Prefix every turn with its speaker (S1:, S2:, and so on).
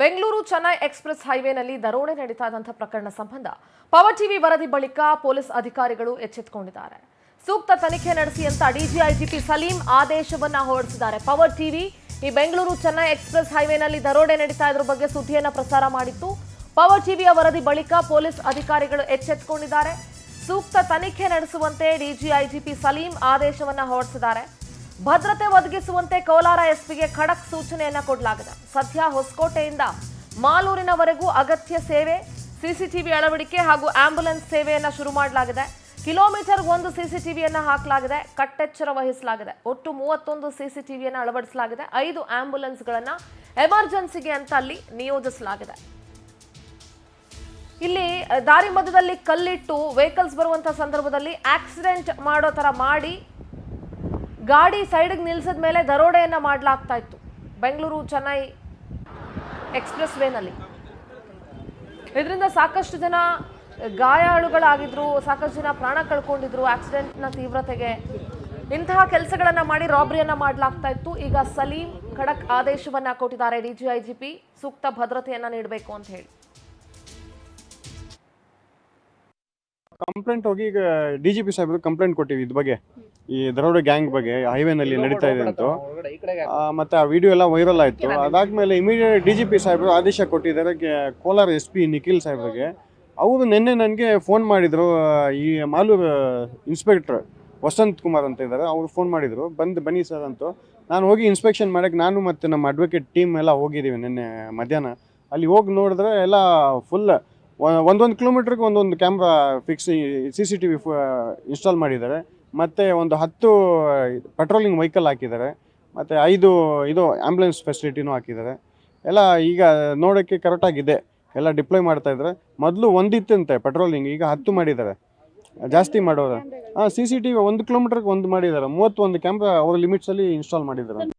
S1: Bengaluru Chennai express ಹೈವೇನಲ್ಲಿ ದರೋಡೆ ನಡೀತಾ ಇದ್ದಂಥ ಪ್ರಕರಣ ಸಂಬಂಧ ಪವರ್ ಟಿವಿ ವರದಿ ಬಳಿಕ ಪೊಲೀಸ್ ಅಧಿಕಾರಿಗಳು ಎಚ್ಚೆತ್ತುಕೊಂಡಿದ್ದಾರೆ. ಸೂಕ್ತ ತನಿಖೆ ನಡೆಸಿ ಅಂತ ಡಿಜಿಐಜಿಪಿ ಸಲೀಂ ಆದೇಶವನ್ನ ಹೊರಡಿಸಿದ್ದಾರೆ. ಪವರ್ ಟಿವಿ ಈ ಬೆಂಗಳೂರು ಚೆನ್ನೈ ಎಕ್ಸ್‌ಪ್ರೆಸ್ ಹೈವೇನಲ್ಲಿ ದರೋಡೆ ನಡೀತಾ ಇದ್ರ ಬಗ್ಗೆ ಸುದ್ದಿಯನ್ನ ಪ್ರಸಾರ ಮಾಡಿತ್ತು. ಪವರ್ ಟಿವಿಯ ವರದಿ ಬಳಿಕ ಪೊಲೀಸ್ ಅಧಿಕಾರಿಗಳು ಎಚ್ಚೆತ್ತುಕೊಂಡಿದ್ದಾರೆ. ಸೂಕ್ತ ತನಿಖೆ ನಡೆಸುವಂತೆ ಡಿಜಿಐಜಿಪಿ ಸಲೀಂ ಆದೇಶವನ್ನ ಹೊರಡಿಸಿದ್ದಾರೆ. ಭದ್ರತೆ ಒದಗಿಸುವಂತೆ ಕೋಲಾರ ಎಸ್ಪಿಗೆ ಖಡಕ್ ಸೂಚನೆಯನ್ನ ಕೊಡಲಾಗಿದೆ. ಸದ್ಯ ಹೊಸಕೋಟೆಯಿಂದ ಮಾಲೂರಿನವರೆಗೂ ಅಗತ್ಯ ಸೇವೆ, ಸಿಸಿಟಿವಿ ಅಳವಡಿಕೆ ಹಾಗೂ ಆಂಬ್ಯುಲೆನ್ಸ್ ಸೇವೆಯನ್ನ ಶುರು ಮಾಡಲಾಗಿದೆ. ಕಿಲೋಮೀಟರ್ ಒಂದು ಸಿಸಿಟಿವಿಯನ್ನ ಹಾಕಲಾಗಿದೆ, ಕಟ್ಟೆಚ್ಚರ ವಹಿಸಲಾಗಿದೆ. ಒಟ್ಟು 31 ಸಿಸಿಟಿವಿಯನ್ನ ಅಳವಡಿಸಲಾಗಿದೆ. 5 ಆಂಬ್ಯುಲೆನ್ಸ್ಗಳನ್ನ ಎಮರ್ಜೆನ್ಸಿಗೆ ಅಂತ ಅಲ್ಲಿ ನಿಯೋಜಿಸಲಾಗಿದೆ. ಇಲ್ಲಿ ದಾರಿ ಮಧ್ಯದಲ್ಲಿ ಕಲ್ಲಿಟ್ಟು ವೆಹಿಕಲ್ಸ್ ಬರುವಂತಹ ಸಂದರ್ಭದಲ್ಲಿ ಆಕ್ಸಿಡೆಂಟ್ ಮಾಡೋ ತರ ಮಾಡಿ ಗಾಡಿ ಸೈಡ್ಗೆ ನಿಲ್ಸಿದ ಮೇಲೆ ದರೋಡೆಯನ್ನ ಮಾಡಲಾಗ್ತಾ ಇತ್ತು ಬೆಂಗಳೂರು ಚೆನ್ನೈ ಎಕ್ಸ್‌ಪ್ರೆಸ್ ವೇನಲ್ಲಿ. ಇದರಿಂದ ಸಾಕಷ್ಟು ಜನ ಗಾಯಾಳುಗಳಾಗಿದ್ರು, ಸಾಕಷ್ಟು ಜನ ಪ್ರಾಣ ಕಳ್ಕೊಂಡಿದ್ರು. ಆಕ್ಸಿಡೆಂಟ್ನ ತೀವ್ರತೆಗೆ ಇಂತಹ ಕೆಲಸಗಳನ್ನ ಮಾಡಿ ರಾಬರಿಯನ್ನ ಮಾಡಲಾಗ್ತಾ ಇತ್ತು. ಈಗ ಸಲೀಂ ಖಡಕ್ ಆದೇಶವನ್ನ ಕೊಟ್ಟಿದ್ದಾರೆ. ಡಿಜಿಐಜಿಪಿ ಸೂಕ್ತ ಭದ್ರತೆಯನ್ನ ನೀಡಬೇಕು ಅಂತ ಹೇಳಿ.
S2: ಕಂಪ್ಲೇಂಟ್ ಹೋಗಿ ಈಗ ಡಿಜಿಪಿ ಸಾಹೇಬ್ರು ಕಂಪ್ಲೇಂಟ್ ಕೊಟ್ಟಿವಿ ಇದ್ರ ಬಗ್ಗೆ, ಈ ದರೋಡೆ ಗ್ಯಾಂಗ್ ಬಗ್ಗೆ ಹೈವೇನಲ್ಲಿ ನಡೀತಾ ಇದೆ ಅಂತ. ಮತ್ತೆ ಆ ವಿಡಿಯೋ ಎಲ್ಲ ವೈರಲ್ ಆಯಿತು. ಅದಾದ್ಮೇಲೆ ಇಮಿಡಿಯೇಟ್ ಡಿಜಿಪಿ ಸಾಹೇಬರು ಆದೇಶ ಕೊಟ್ಟಿದ್ದಾರೆ ಕೋಲಾರ SP ನಿಖಿಲ್ ಸಾಹೇಬ್ರಿಗೆ. ಅವರು ನಿನ್ನೆ ನನಗೆ ಫೋನ್ ಮಾಡಿದರು. ಈ ಮಾಲೂರು ಇನ್ಸ್ಪೆಕ್ಟರ್ ವಸಂತ್ ಕುಮಾರ್ ಅಂತ ಇದ್ದಾರೆ, ಅವರು ಫೋನ್ ಮಾಡಿದರು, ಬನ್ನಿ ಸರ್ ಅಂತ. ನಾನು ಹೋಗಿ ಇನ್ಸ್ಪೆಕ್ಷನ್ ಮಾಡೋಕ್ಕೆ ನಾನು ಮತ್ತು ನಮ್ಮ ಅಡ್ವೊಕೇಟ್ ಟೀಮ್ ಎಲ್ಲ ಹೋಗಿದ್ದೀವಿ ನಿನ್ನೆ ಮಧ್ಯಾಹ್ನ. ಅಲ್ಲಿ ಹೋಗಿ ನೋಡಿದ್ರೆ ಎಲ್ಲ ಫುಲ್ ಒಂದೊಂದು ಕಿಲೋಮೀಟ್ರಿಗೆ ಒಂದೊಂದು ಕ್ಯಾಮ್ರಾ ಫಿಕ್ಸ್ CCTV ಇನ್ಸ್ಟಾಲ್ ಮಾಡಿದ್ದಾರೆ. ಮತ್ತು ಒಂದು 10 ಪೆಟ್ರೋಲಿಂಗ್ ವೆಹಿಕಲ್ ಹಾಕಿದ್ದಾರೆ. ಮತ್ತು 5 ಇದು ಆ್ಯಂಬುಲೆನ್ಸ್ ಫೆಸಿಲಿಟಿನೂ ಹಾಕಿದ್ದಾರೆ. ಎಲ್ಲ ಈಗ ನೋಡೋಕ್ಕೆ ಕರೆಕ್ಟಾಗಿದೆ, ಎಲ್ಲ ಡಿಪ್ಲಾಯ್ ಮಾಡ್ತಾಯಿದ್ದಾರೆ. ಮೊದಲು ಒಂದಿತ್ತಂತೆ ಪೆಟ್ರೋಲಿಂಗ್, ಈಗ 10 ಮಾಡಿದ್ದಾರೆ, ಜಾಸ್ತಿ ಮಾಡೋರು. CCTV 1 ಕಿಲೋಮೀಟ್ರಿಗೆ 1 ಮಾಡಿದ್ದಾರೆ. 31 ಕ್ಯಾಮ್ರಾ ಅವ್ರ ಲಿಮಿಟ್ಸಲ್ಲಿ ಇನ್ಸ್ಟಾಲ್ ಮಾಡಿದ್ದಾರೆ.